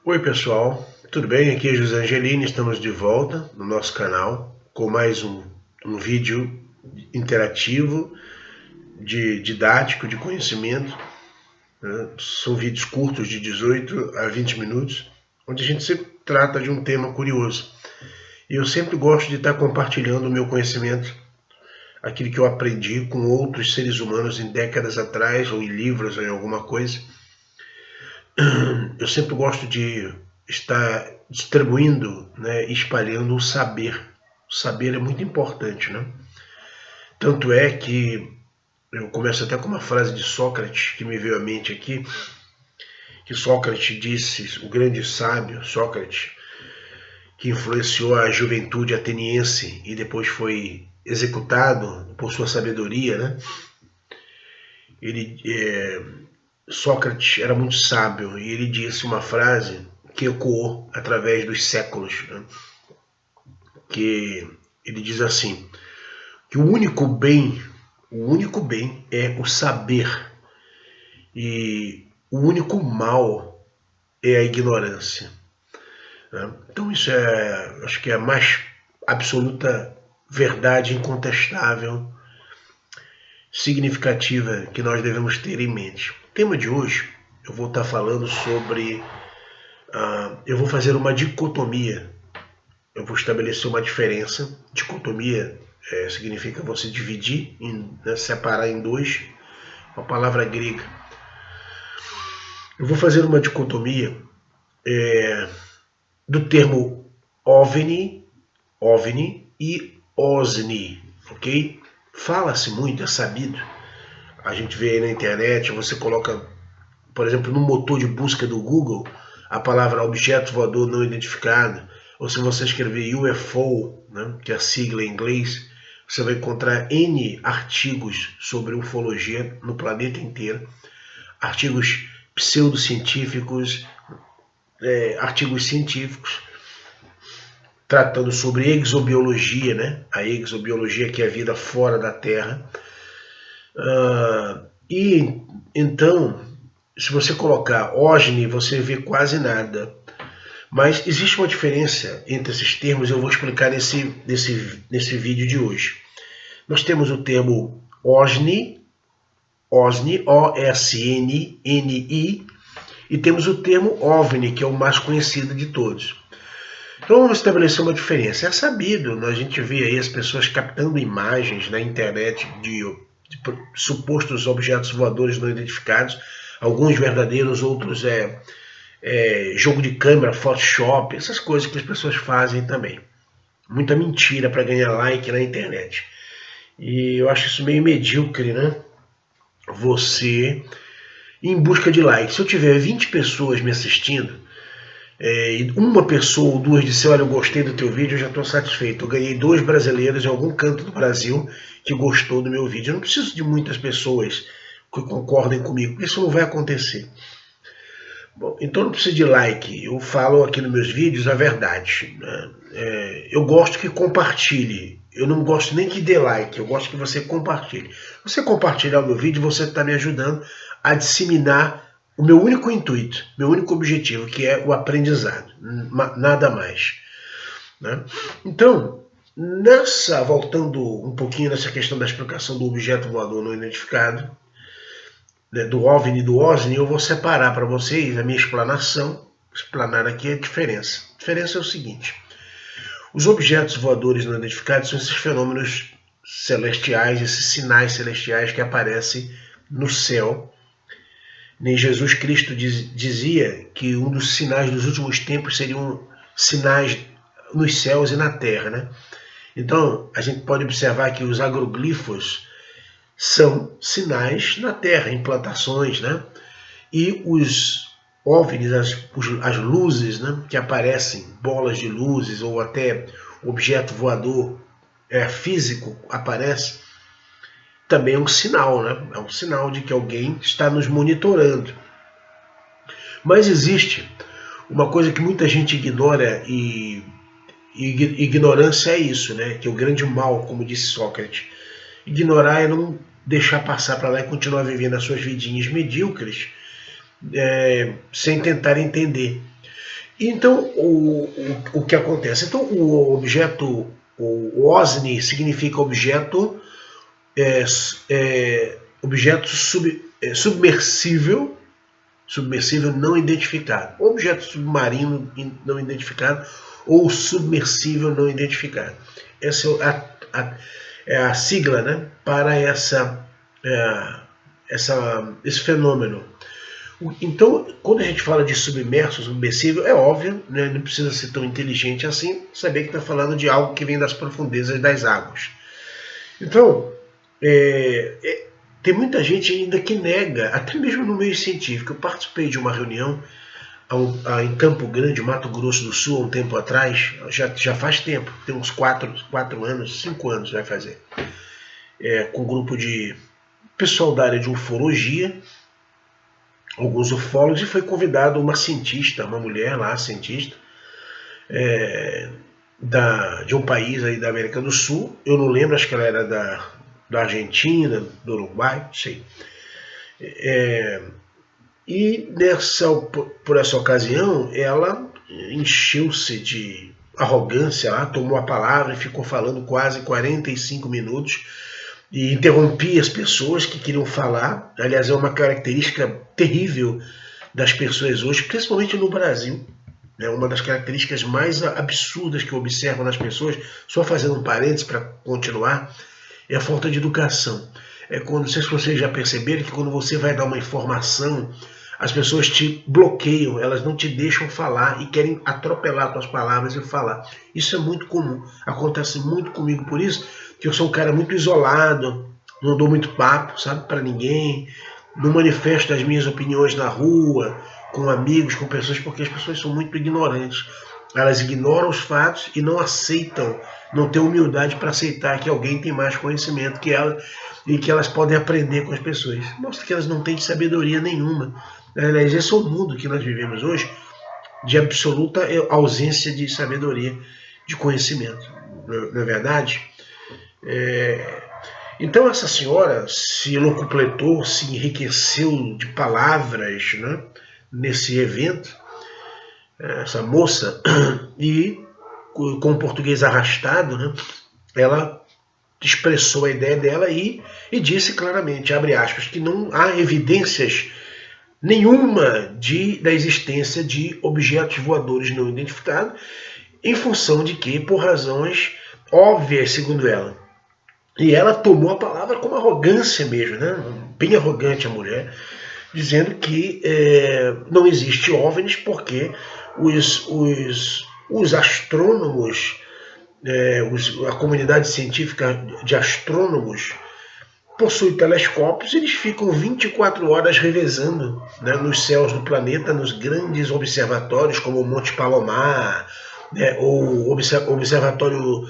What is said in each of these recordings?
Oi pessoal, tudo bem? Aqui é José Angelini, estamos de volta no nosso canal com mais um vídeo interativo, didático, de conhecimento, né? São vídeos curtos de 18 a 20 minutos, onde a gente sempre trata de um tema curioso. E eu sempre gosto de estar compartilhando o meu conhecimento, aquilo que eu aprendi com outros seres humanos em décadas atrás, ou em livros, ou em alguma coisa. Eu sempre gosto de estar distribuindo, né, espalhando o saber. O saber é muito importante, né? Tanto é que eu começo até com uma frase de Sócrates que me veio à mente aqui, que Sócrates disse, o grande sábio Sócrates, que influenciou a juventude ateniense e depois foi executado por sua sabedoria, né? Ele, Sócrates era muito sábio e ele disse uma frase que ecoou através dos séculos, né? Que ele diz assim, que o único bem é o saber e o único mal é a ignorância, né? Então isso acho que é a mais absoluta verdade incontestável, significativa que nós devemos ter em mente. O tema de hoje eu vou estar falando sobre, eu vou fazer uma dicotomia. Eu vou estabelecer uma diferença. Dicotomia significa você dividir, né, separar em dois, uma palavra grega. Eu vou fazer uma dicotomia do termo ovni e osni, ok? Fala-se muito, é sabido. A gente vê aí na internet, você coloca, por exemplo, no motor de busca do Google, a palavra objeto voador não identificado, ou se você escrever UFO, né, que é a sigla em inglês, você vai encontrar N artigos sobre ufologia no planeta inteiro, artigos pseudocientíficos, artigos científicos, tratando sobre exobiologia, né? A exobiologia, que é a vida fora da Terra. E então, se você colocar OSNI, você vê quase nada. Mas existe uma diferença entre esses termos, eu vou explicar nesse vídeo de hoje. Nós temos o termo OSNI, O-S-N-N-I, e temos o termo OVNI, que é o mais conhecido de todos. Então vamos estabelecer uma diferença. É sabido, a gente vê aí as pessoas captando imagens na internet de supostos objetos voadores não identificados, alguns verdadeiros, outros jogo de câmera, Photoshop, essas coisas que as pessoas fazem também. Muita mentira para ganhar like na internet. E eu acho isso meio medíocre, né? Você em busca de likes. Se eu tiver 20 pessoas me assistindo, e uma pessoa ou duas disser, olha, eu gostei do teu vídeo, eu já estou satisfeito. Eu ganhei 2 brasileiros em algum canto do Brasil que gostou do meu vídeo. Eu não preciso de muitas pessoas que concordem comigo, porque isso não vai acontecer. Bom, então não precisa de like, eu falo aqui nos meus vídeos a verdade, né? Eu gosto que compartilhe, eu não gosto nem que dê like, eu gosto que você compartilhe. Você compartilhar o meu vídeo, você está me ajudando a disseminar o meu único intuito, meu único objetivo, que é o aprendizado, nada mais, né? Então, voltando um pouquinho nessa questão da explicação do objeto voador não identificado, do OVNI e do OSNI, eu vou separar para vocês a minha explanação, explanar aqui a diferença. A diferença é o seguinte, os objetos voadores não identificados são esses fenômenos celestiais, esses sinais celestiais que aparecem no céu. Nem Jesus Cristo dizia que um dos sinais dos últimos tempos seriam sinais nos céus e na terra, né? Então, a gente pode observar que os agroglifos são sinais na Terra, implantações, né? E os OVNIs, as luzes, né, que aparecem, bolas de luzes ou até objeto voador físico aparece, também é um sinal, né? É um sinal de que alguém está nos monitorando. Mas existe uma coisa que muita gente ignora e ignorância é isso, né? Que é o grande mal, como disse Sócrates. Ignorar é não deixar passar para lá e continuar vivendo as suas vidinhas medíocres sem tentar entender. Então, o que acontece? Então, o objeto, o OSNI significa objeto, submersível, submersível não identificado, objeto submarino não identificado ou submersível não identificado. Essa é a sigla, né, para esse fenômeno. Então, quando a gente fala de submerso, submersível, é óbvio, né, não precisa ser tão inteligente assim, saber que está falando de algo que vem das profundezas das águas. Então, tem muita gente ainda que nega, até mesmo no meio científico. Eu participei de uma reunião em Campo Grande, Mato Grosso do Sul, há um tempo atrás, já faz tempo, tem uns 4 anos, 5 anos vai fazer, com um grupo de pessoal da área de ufologia, alguns ufólogos, e foi convidado uma cientista, uma mulher lá, cientista, de um país aí da América do Sul, eu não lembro, acho que ela era da Argentina, do Uruguai, não sei. E por essa ocasião, ela encheu-se de arrogância lá, tomou a palavra e ficou falando quase 45 minutos e interrompia as pessoas que queriam falar. Aliás, é uma característica terrível das pessoas hoje, principalmente no Brasil. É uma das características mais absurdas que eu observo nas pessoas, só fazendo um parênteses para continuar, é a falta de educação. Não sei se vocês já perceberam que quando você vai dar uma informação, as pessoas te bloqueiam, elas não te deixam falar e querem atropelar com as palavras e falar. Isso é muito comum, acontece muito comigo, por isso que eu sou um cara muito isolado, não dou muito papo, sabe, para ninguém, não manifesto as minhas opiniões na rua, com amigos, com pessoas, porque as pessoas são muito ignorantes. Elas ignoram os fatos e não aceitam, não têm humildade para aceitar que alguém tem mais conhecimento que elas e que elas podem aprender com as pessoas. Mostra que elas não têm sabedoria nenhuma. Aliás, esse é o mundo que nós vivemos hoje, de absoluta ausência de sabedoria, de conhecimento. Não é verdade? Então essa senhora se locupletou, se enriqueceu de palavras, né, nesse evento, essa moça, e com o português arrastado, né, ela expressou a ideia dela e disse claramente, abre aspas, que não há evidências nenhuma da existência de objetos voadores não identificados, em função de que, por razões óbvias, segundo ela. E ela tomou a palavra com arrogância mesmo, né? Bem arrogante a mulher, dizendo que não existe OVNIs porque os astrônomos, a comunidade científica de astrônomos possui telescópios, eles ficam 24 horas revezando, né, nos céus do planeta, nos grandes observatórios como o Monte Palomar, né, ou observatório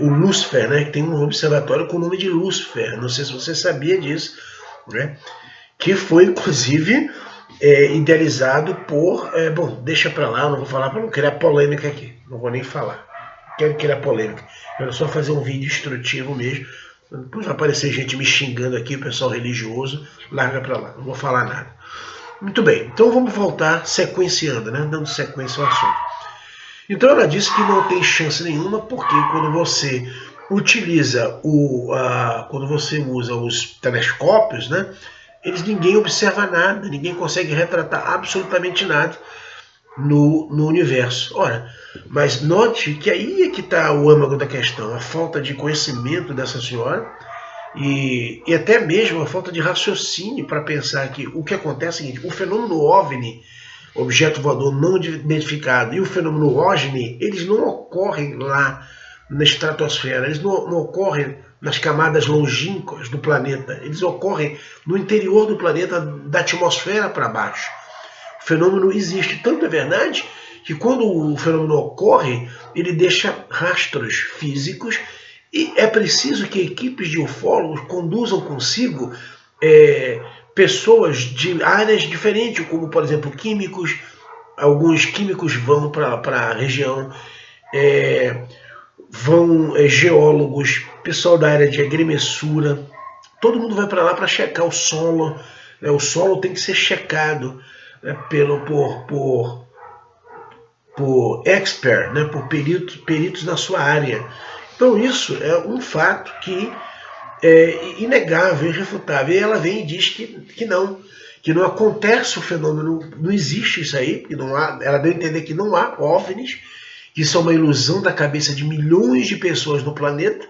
o Lúcifer, né, que tem um observatório com o nome de Lúcifer, não sei se você sabia disso, né, que foi inclusive idealizado por, bom, deixa para lá, não vou falar para não criar polêmica aqui, não vou nem falar, quero criar polêmica, quero só fazer um vídeo instrutivo mesmo. Depois vai aparecer gente me xingando aqui, o pessoal religioso, larga para lá, não vou falar nada. Muito bem, então vamos voltar sequenciando, né, dando sequência ao assunto. Então ela disse que não tem chance nenhuma, porque quando você utiliza quando você usa os telescópios, né, ninguém observa nada, ninguém consegue retratar absolutamente nada no universo. Ora, mas note que aí é que está o âmago da questão, a falta de conhecimento dessa senhora e até mesmo a falta de raciocínio para pensar que o que acontece é o seguinte, o fenômeno OVNI, objeto voador não identificado, e o fenômeno OSNI, eles não ocorrem lá na estratosfera, eles não ocorrem nas camadas longínquas do planeta, eles ocorrem no interior do planeta, da atmosfera para baixo. O fenômeno existe, tanto é verdade que quando o fenômeno ocorre, ele deixa rastros físicos e é preciso que equipes de ufólogos conduzam consigo pessoas de áreas diferentes, como por exemplo químicos, alguns químicos vão para a região, vão geólogos, pessoal da área de agrimensura, todo mundo vai para lá para checar o solo, né? O solo tem que ser checado, né, por expert, né, por peritos na sua área. Então isso é um fato que é inegável, irrefutável. E ela vem e diz que não acontece o fenômeno, não existe isso aí, que não há, ela deu a entender que não há OVNIs, que isso é uma ilusão da cabeça de milhões de pessoas no planeta,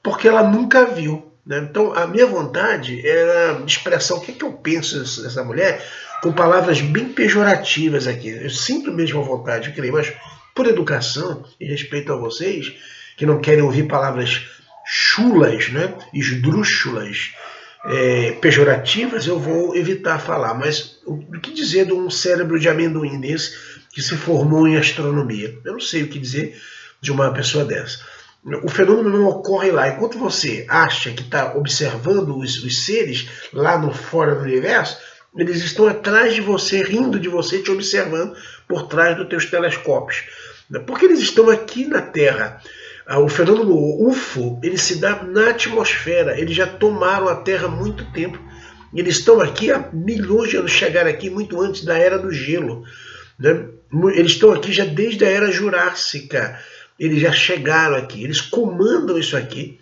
porque ela nunca viu. Né? Então a minha vontade era expressar o que eu penso dessa mulher, com palavras bem pejorativas aqui. Eu sinto mesmo a vontade de crer, mas por educação e respeito a vocês, que não querem ouvir palavras chulas, né, esdrúxulas, pejorativas, eu vou evitar falar. Mas o que dizer de um cérebro de amendoim desse que se formou em astronomia? Eu não sei o que dizer de uma pessoa dessa. O fenômeno não ocorre lá. Enquanto você acha que está observando os seres lá no fora do universo, eles estão atrás de você, rindo de você, te observando por trás dos teus telescópios. Porque eles estão aqui na Terra. O fenômeno UFO, ele se dá na atmosfera. Eles já tomaram a Terra há muito tempo. Eles estão aqui há milhões de anos, chegaram aqui muito antes da Era do Gelo. Né? Eles estão aqui já desde a Era Jurássica. Eles já chegaram aqui. Eles comandam isso aqui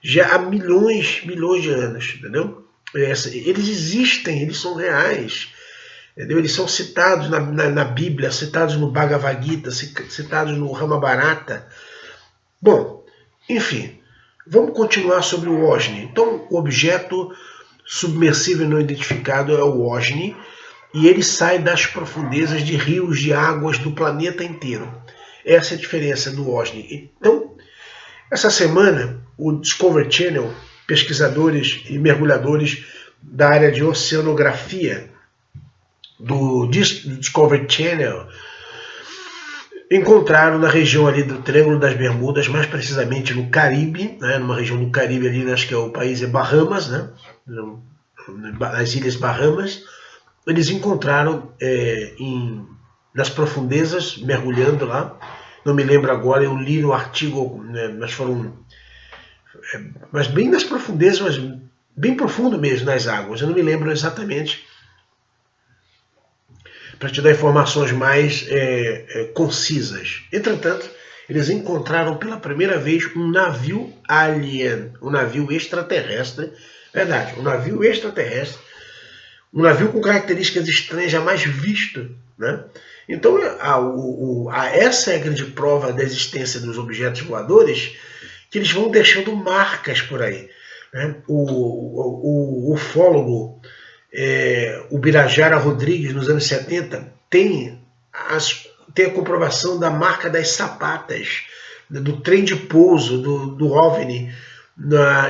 já há milhões de anos. Entendeu? Eles existem, eles são reais. Entendeu? Eles são citados na Bíblia, citados no Bhagavad Gita, citados no Mahabharata. Bom, enfim, vamos continuar sobre o OSNI. Então, o objeto submersível não identificado é o OSNI, e ele sai das profundezas de rios de águas do planeta inteiro. Essa é a diferença do OSNI. Então, essa semana, o Discovery Channel, pesquisadores e mergulhadores da área de oceanografia do Discovery Channel, encontraram na região ali do Triângulo das Bermudas, mais precisamente no Caribe, né, numa região do Caribe ali, acho que o país é Bahamas, né, as Ilhas Bahamas. Eles encontraram nas profundezas, mergulhando lá, não me lembro agora, eu li no artigo, né, mas bem nas profundezas, mas bem profundo mesmo nas águas, eu não me lembro exatamente, para te dar informações mais concisas. Entretanto, eles encontraram pela primeira vez um navio alien, um navio extraterrestre, verdade, um navio extraterrestre, um navio com características estranhas jamais visto, né? Então, essa é a grande prova da existência dos objetos voadores, que eles vão deixando marcas por aí. Né? O ufólogo o Birajara Rodrigues, nos anos 70, tem a comprovação da marca das sapatas, do trem de pouso do OVNI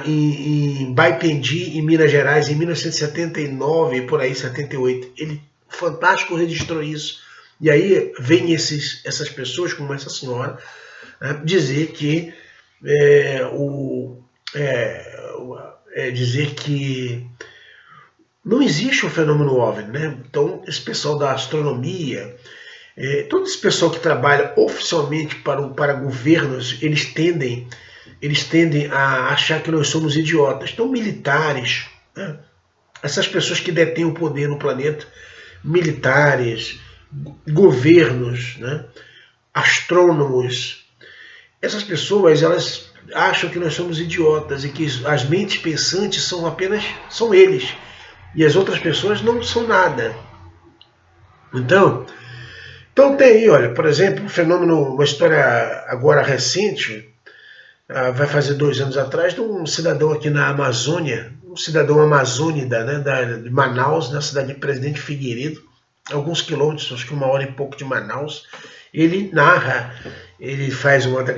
em Baipendi, em Minas Gerais, em 1979, por aí, 78. Ele, fantástico, registrou isso. E aí vem essas pessoas, como essa senhora, né, dizer que não existe o fenômeno OVNI, né? Então, esse pessoal da astronomia, todo esse pessoal que trabalha oficialmente para governos, eles tendem a achar que nós somos idiotas. Então, militares, né? Essas pessoas que detêm o poder no planeta, militares, governos, né? Astrônomos, essas pessoas, elas acham que nós somos idiotas e que as mentes pensantes são eles. E as outras pessoas não são nada. Então tem aí, olha, por exemplo, um fenômeno, uma história agora recente, vai fazer 2 anos atrás, de um cidadão aqui na Amazônia, um cidadão amazônida, né, de Manaus, na cidade de Presidente Figueiredo, alguns quilômetros, acho que 1 hora e pouco de Manaus. Ele narra, ele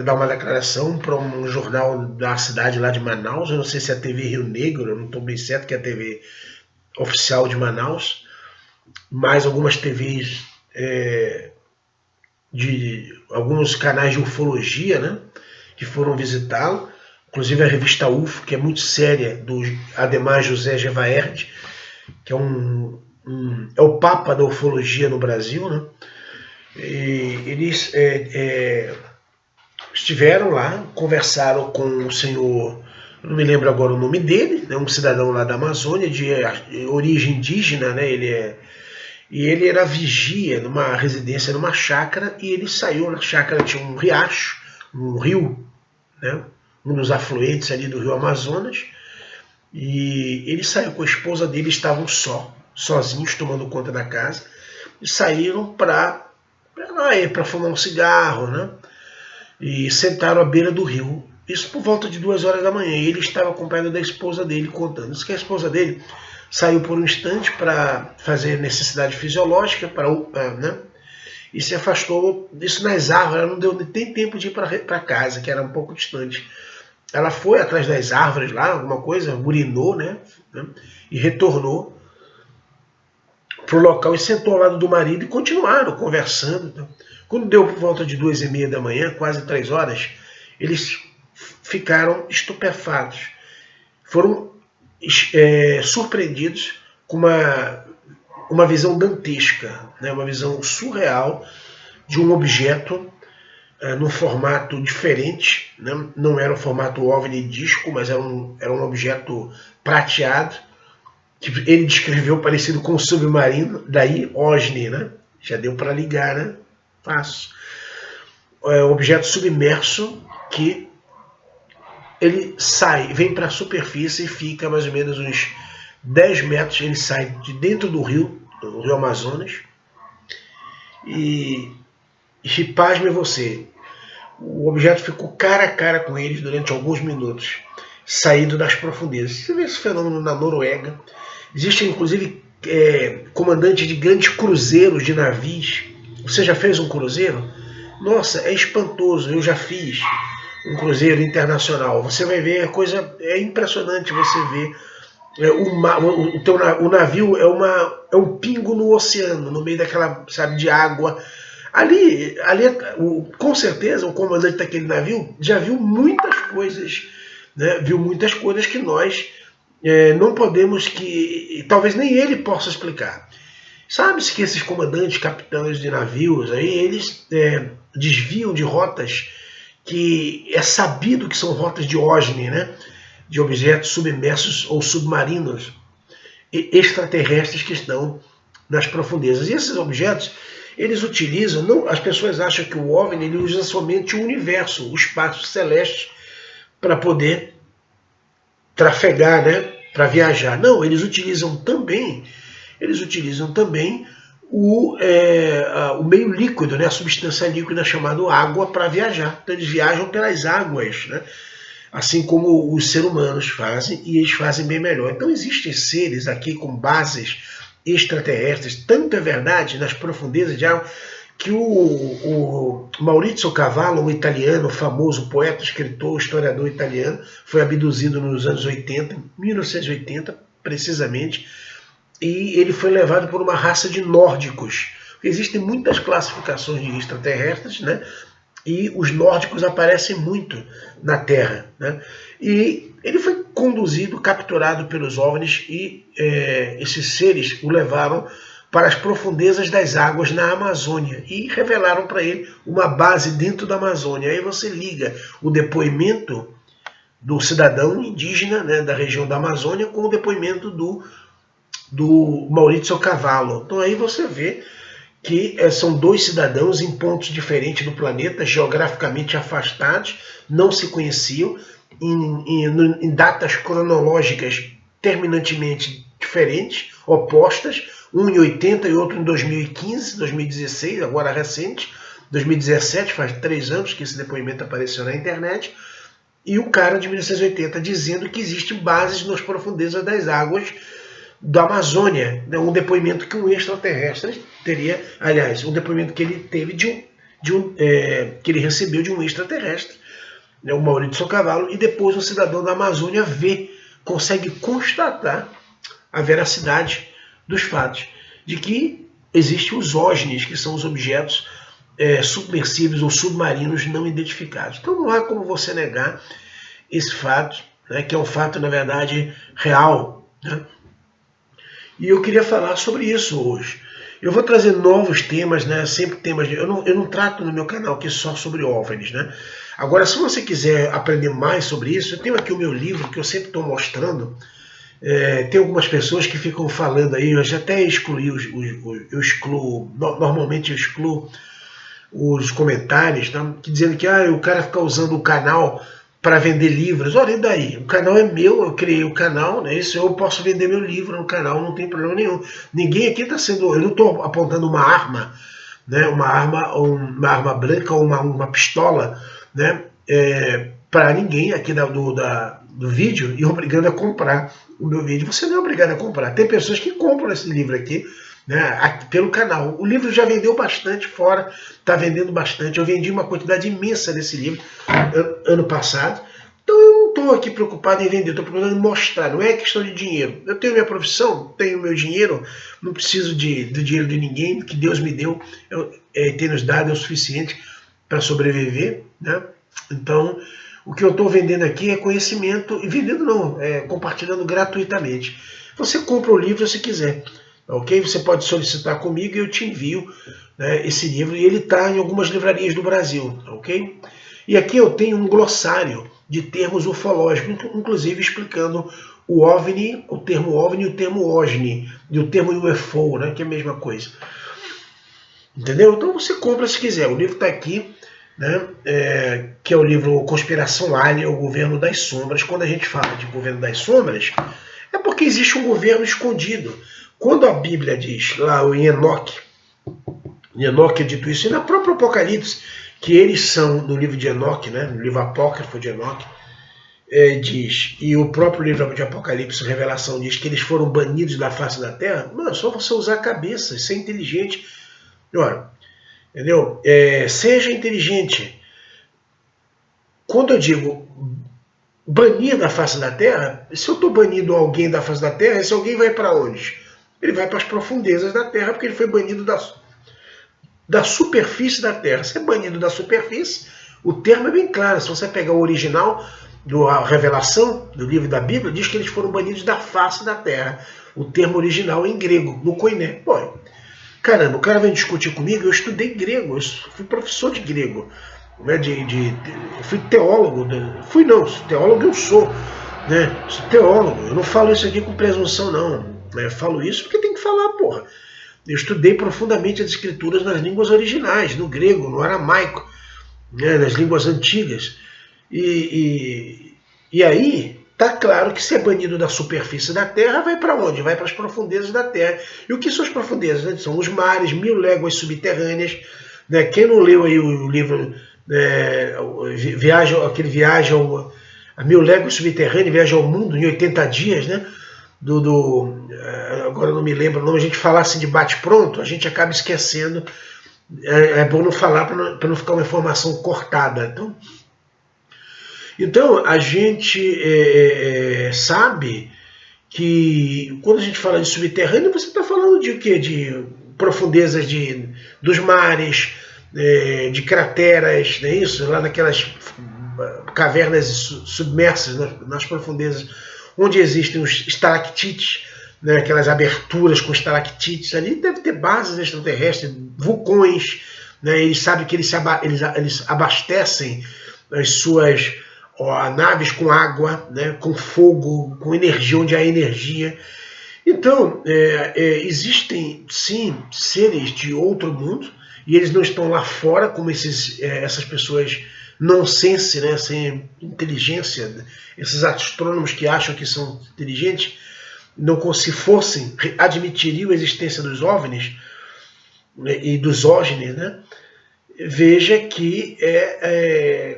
dá uma declaração para um jornal da cidade lá de Manaus, eu não sei se é a TV Rio Negro, eu não estou bem certo que é a TV oficial de Manaus, mais algumas TVs de alguns canais de ufologia, né, que foram visitá-lo, inclusive a revista UFO, que é muito séria, do Ademar José Gevaerd, que é o papa da ufologia no Brasil, né? E eles estiveram lá, conversaram com o senhor, não me lembro agora o nome dele, né, um cidadão lá da Amazônia, de origem indígena, né, E ele era vigia numa residência, numa chácara, e ele saiu, na chácara tinha um riacho, um rio, né, um dos afluentes ali do rio Amazonas, e ele saiu com a esposa dele, estavam sozinhos, tomando conta da casa, e saíram para fumar um cigarro, né, e sentaram à beira do rio. Isso por volta de 2 horas da manhã, e ele estava acompanhado da esposa dele, contando. Isso que a esposa dele saiu por um instante para fazer necessidade fisiológica, né, e se afastou, isso nas árvores, ela não deu nem tempo de ir para casa, que era um pouco distante. Ela foi atrás das árvores lá, alguma coisa, urinou, né, e retornou para o local e sentou ao lado do marido e continuaram conversando. Quando deu por volta de 2h30 da manhã, quase 3 horas, eles ficaram estupefatos. Foram surpreendidos com uma visão dantesca, né, uma visão surreal de um objeto num formato diferente, né, não era um formato OVNI disco, mas era um objeto prateado, que ele descreveu parecido com um submarino, daí OSNI, né? Já deu para ligar, né? Fácil. É um objeto submerso que ele vem para a superfície e fica mais ou menos uns 10 metros, ele sai de dentro do rio Amazonas, e pasme você, o objeto ficou cara a cara com eles durante alguns minutos, saído das profundezas. Você vê esse fenômeno na Noruega. Existem, inclusive, comandantes de grandes cruzeiros de navios. Você já fez um cruzeiro? Nossa, é espantoso. Eu já fiz um cruzeiro internacional. Você vai ver, é impressionante você ver. O navio é um pingo no oceano, no meio daquela, sabe, de água. Ali com certeza, o comandante daquele navio já viu muitas coisas, né? Viu muitas coisas que nós não podemos, que talvez nem ele possa explicar. Sabe-se que esses comandantes, capitães de navios, aí, eles desviam de rotas que é sabido que são rotas de OSNI, né? De objetos submersos ou submarinos extraterrestres que estão nas profundezas. E esses objetos, eles utilizam, não, as pessoas acham que o OVNI ele usa somente o universo, o espaço celeste, para poder trafegar, né, para viajar. Não, eles utilizam também o meio líquido, né, a substância líquida chamada água, para viajar. Então eles viajam pelas águas, né, assim como os seres humanos fazem, e eles fazem bem melhor. Então existem seres aqui com bases extraterrestres, tanto é verdade nas profundezas de água, que o Maurizio Cavallo, um italiano, famoso poeta, escritor, historiador italiano, foi abduzido nos anos 80, 1980 precisamente, e ele foi levado por uma raça de nórdicos. Existem muitas classificações de extraterrestres, né? E os nórdicos aparecem muito na Terra, né? E ele foi conduzido, capturado pelos OVNIs, e esses seres o levaram para as profundezas das águas na Amazônia e revelaram para ele uma base dentro da Amazônia. Aí você liga o depoimento do cidadão indígena, né, da região da Amazônia, com o depoimento do Maurizio Cavallo. Então aí você vê que são dois cidadãos em pontos diferentes do planeta, geograficamente afastados, não se conheciam, em datas cronológicas terminantemente diferentes, opostas, um em 80 e outro em 2015, 2016, agora recente, 2017, faz 3 anos que esse depoimento apareceu na internet, e o cara de 1980 dizendo que existem bases nas profundezas das águas da Amazônia, um depoimento que um extraterrestre teria, aliás, um depoimento que ele teve que ele recebeu de um extraterrestre, né, o Maurício Cavallo, e depois um cidadão da Amazônia consegue constatar a veracidade dos fatos, de que existem os OSNIs, que são os objetos submersíveis ou submarinos não identificados. Então não há como você negar esse fato, né, que é um fato, na verdade, real, né? E eu queria falar sobre isso hoje. Eu vou trazer novos temas, né? Sempre temas. Eu não trato no meu canal aqui só sobre OVNIs, né? Agora, se você quiser aprender mais sobre isso, eu tenho aqui o meu livro que eu sempre estou mostrando, Tem algumas pessoas que ficam falando aí, eu já até excluí, normalmente eu excluo os comentários, tá? Dizendo que o cara fica usando o canal para vender livros. Olha, e daí? O canal é meu, eu criei o canal, né? Isso eu posso vender meu livro no canal, não tem problema nenhum. Ninguém aqui está sendo, eu não estou apontando uma arma, né? Uma arma branca ou uma pistola, né? Para ninguém aqui do vídeo e obrigando a comprar o meu vídeo. Você não é obrigado a comprar. Tem pessoas que compram esse livro aqui, né, pelo canal. O livro já vendeu bastante fora, está vendendo bastante. Eu vendi uma quantidade imensa desse livro ano passado. Então eu não estou aqui preocupado em vender, estou preocupado em mostrar. Não é questão de dinheiro. Eu tenho minha profissão, tenho meu dinheiro, não preciso do dinheiro de ninguém, que Deus me deu, tem nos dado é o suficiente para sobreviver, né? Então, o que eu estou vendendo aqui é conhecimento, e vendendo não, compartilhando gratuitamente. Você compra o livro se quiser, ok? Você pode solicitar comigo e eu te envio, né, esse livro, e ele está em algumas livrarias do Brasil, ok? E aqui eu tenho um glossário de termos ufológicos, inclusive explicando o OVNI, o termo OVNI e o termo OSNI, e o termo UFO, né, que é a mesma coisa. Entendeu? Então você compra se quiser, o livro está aqui, né, que é o livro Conspiração Alien, o Governo das Sombras. Quando a gente fala de Governo das Sombras, é porque existe um governo escondido. Quando a Bíblia diz, lá em Enoque é dito isso, e na própria Apocalipse, que eles são, no livro de Enoque, né, no livro apócrifo de Enoque, diz, e o próprio livro de Apocalipse, Revelação, diz que eles foram banidos da face da terra. Não, é só você usar a cabeça, ser inteligente. Ora, entendeu? Seja inteligente. Quando eu digo banir da face da terra, se eu estou banindo alguém da face da terra, esse alguém vai para onde? Ele vai para as profundezas da terra, porque ele foi banido da superfície da terra. Se é banido da superfície, o termo é bem claro. Se você pegar o original da Revelação, do livro da Bíblia, diz que eles foram banidos da face da terra. O termo original em grego, no koiné. Pô, caramba, o cara vem discutir comigo, eu estudei grego, eu fui professor de grego, né, eu fui teólogo, teólogo eu sou, né, sou teólogo, eu não falo isso aqui com presunção não, né, eu falo isso porque tem que falar, porra. Eu estudei profundamente as escrituras nas línguas originais, no grego, no aramaico, né, nas línguas antigas, e aí tá claro que se é banido da superfície da Terra, vai para onde? Vai para as profundezas da Terra. E o que são as profundezas? Né? São os mares, 1000 léguas subterrâneas. Né? Quem não leu aí o livro, viaja a 1000 léguas subterrâneas, viaja ao mundo em 80 dias, né? Agora eu não me lembro o nome, a gente falar assim de bate-pronto, a gente acaba esquecendo. É bom não falar para não ficar uma informação cortada. Então a gente sabe que quando a gente fala de subterrâneo, você está falando de quê? De profundezas dos mares, de crateras, não é isso? Lá naquelas cavernas submersas, nas profundezas, onde existem os estalactites, né, aquelas aberturas com estalactites ali, deve ter bases extraterrestres, vulcões, né, eles sabem que eles abastecem as suas naves com água, né, com fogo, com energia, onde há energia. Então, existem sim seres de outro mundo, e eles não estão lá fora como essas pessoas nonsense, né, sem inteligência, esses astrônomos que acham que são inteligentes, não, se fossem, admitiriam a existência dos OVNIs, né, e dos OSNIs, né? Veja que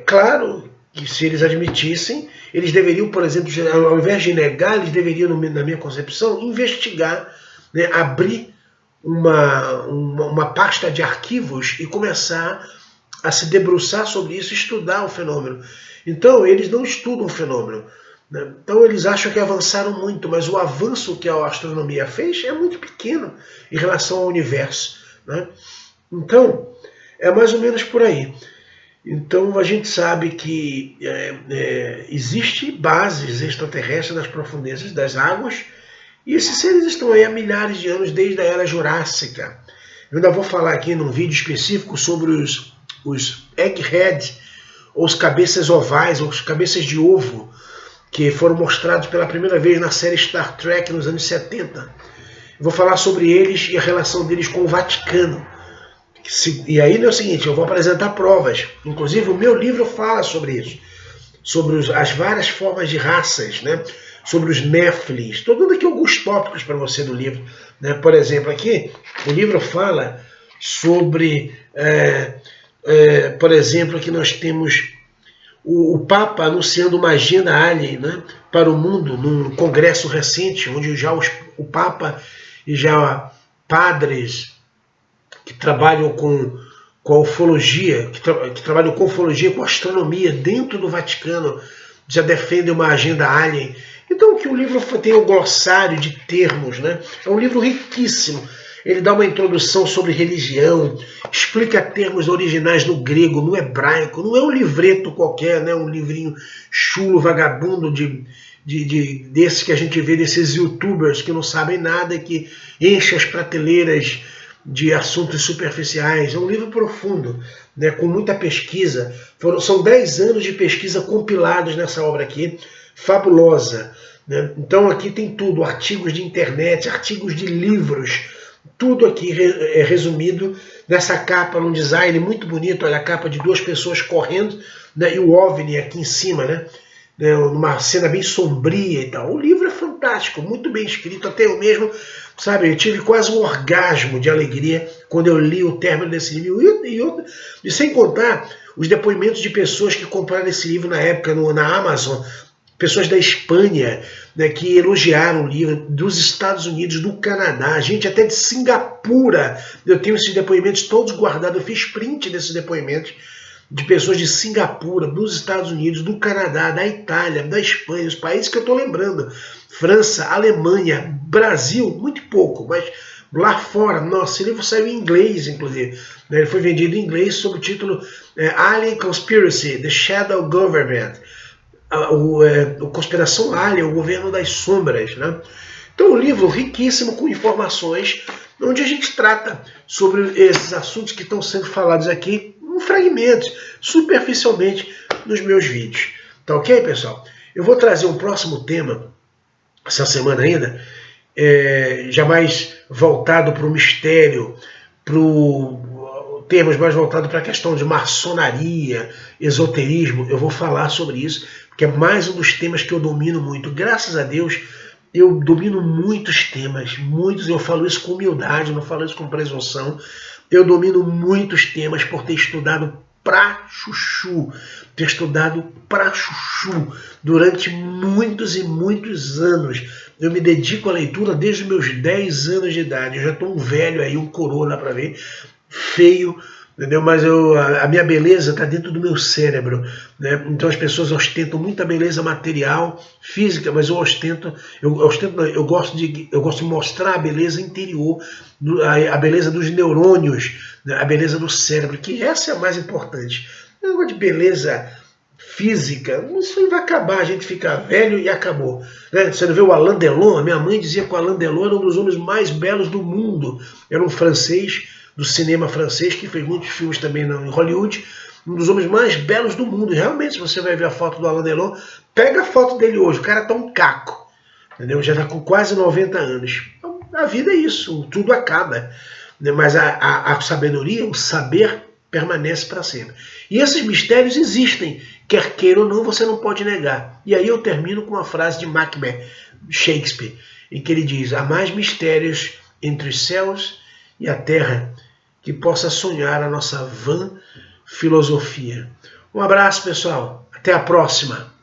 claro que se eles admitissem, eles deveriam, por exemplo, ao invés de negar, eles deveriam, na minha concepção, investigar, né, abrir uma pasta de arquivos e começar a se debruçar sobre isso, estudar o fenômeno. Então, eles não estudam o fenômeno, né? Então, eles acham que avançaram muito, mas o avanço que a astronomia fez é muito pequeno em relação ao universo, né? Então, é mais ou menos por aí. Então a gente sabe que existe bases extraterrestres nas profundezas das águas, e esses seres estão aí há milhares de anos, desde a Era Jurássica. Eu ainda vou falar aqui num vídeo específico sobre os egghead, ou os cabeças ovais, ou os cabeças de ovo, que foram mostrados pela primeira vez na série Star Trek nos anos 70. Eu vou falar sobre eles e a relação deles com o Vaticano. E aí é o seguinte, eu vou apresentar provas. Inclusive o meu livro fala sobre isso. Sobre as várias formas de raças, né? Sobre os Nephilim. Estou dando aqui alguns tópicos para você do livro. Né? Por exemplo, aqui o livro fala sobre, por exemplo, aqui nós temos o Papa anunciando uma agenda alien, né, para o mundo, num congresso recente, onde já o Papa e já padres que trabalham com a ufologia, que trabalham com ufologia, com astronomia dentro do Vaticano, já defendem uma agenda alien. Então que o livro tem um glossário de termos, né? É um livro riquíssimo. Ele dá uma introdução sobre religião, explica termos originais no grego, no hebraico. Não é um livreto qualquer, né? Um livrinho chulo, vagabundo desses que a gente vê, desses youtubers que não sabem nada e que enchem as prateleiras de assuntos superficiais. É um livro profundo, né? Com muita pesquisa. São 10 anos de pesquisa compilados nessa obra aqui, fabulosa. Né? Então aqui tem tudo, artigos de internet, artigos de livros, tudo aqui é resumido nessa capa, num design muito bonito. Olha a capa de 2 pessoas correndo, né, e o OVNI aqui em cima, né, numa cena bem sombria e tal. O livro é fantástico, muito bem escrito, até eu mesmo, sabe, eu tive quase um orgasmo de alegria quando eu li o término desse livro. E sem contar os depoimentos de pessoas que compraram esse livro na época na Amazon, pessoas da Espanha, né, que elogiaram o livro, dos Estados Unidos, do Canadá, gente até de Singapura. Eu tenho esses depoimentos todos guardados, eu fiz print desses depoimentos de pessoas de Singapura, dos Estados Unidos, do Canadá, da Itália, da Espanha, os países que eu estou lembrando. França, Alemanha, Brasil, muito pouco, mas lá fora, nossa, esse livro saiu em inglês, inclusive. Ele foi vendido em inglês sob o título Alien Conspiracy, The Shadow Government. O Conspiração Alien, o Governo das Sombras, né? Então, um livro riquíssimo com informações, onde a gente trata sobre esses assuntos que estão sendo falados aqui, em fragmentos, superficialmente, nos meus vídeos. Tá ok, pessoal? Eu vou trazer um próximo tema, essa semana ainda, já mais voltado para o mistério, termos mais voltados para a questão de maçonaria, esoterismo. Eu vou falar sobre isso, que é mais um dos temas que eu domino muito. Graças a Deus, eu domino muitos temas, muitos, eu falo isso com humildade, não falo isso com presunção. Eu domino muitos temas por ter estudado pra chuchu, durante muitos e muitos anos. Eu me dedico à leitura desde os meus 10 anos de idade. Eu já estou um velho aí, um coroa lá para ver, feio, entendeu? Mas a minha beleza está dentro do meu cérebro, né? Então as pessoas ostentam muita beleza material, física, mas eu gosto de mostrar a beleza interior, a beleza dos neurônios, né? A beleza do cérebro, que essa é a mais importante. O negócio de beleza física, isso vai acabar, a gente fica velho e acabou. Né? Você não vê o Alain Delon? A minha mãe dizia que o Alain Delon era um dos homens mais belos do mundo. Era um francês, do cinema francês, que fez muitos filmes também em Hollywood, um dos homens mais belos do mundo. E realmente, se você vai ver a foto do Alain Delon, pega a foto dele hoje, o cara tá um caco, entendeu? Já tá com quase 90 anos. Então, a vida é isso, tudo acaba, né? Mas a sabedoria, o saber, permanece para sempre. E esses mistérios existem, quer queira ou não, você não pode negar. E aí eu termino com uma frase de Macbeth, Shakespeare, em que ele diz: há mais mistérios entre os céus e a terra que possa sonhar a nossa vã filosofia. Um abraço, pessoal. Até a próxima.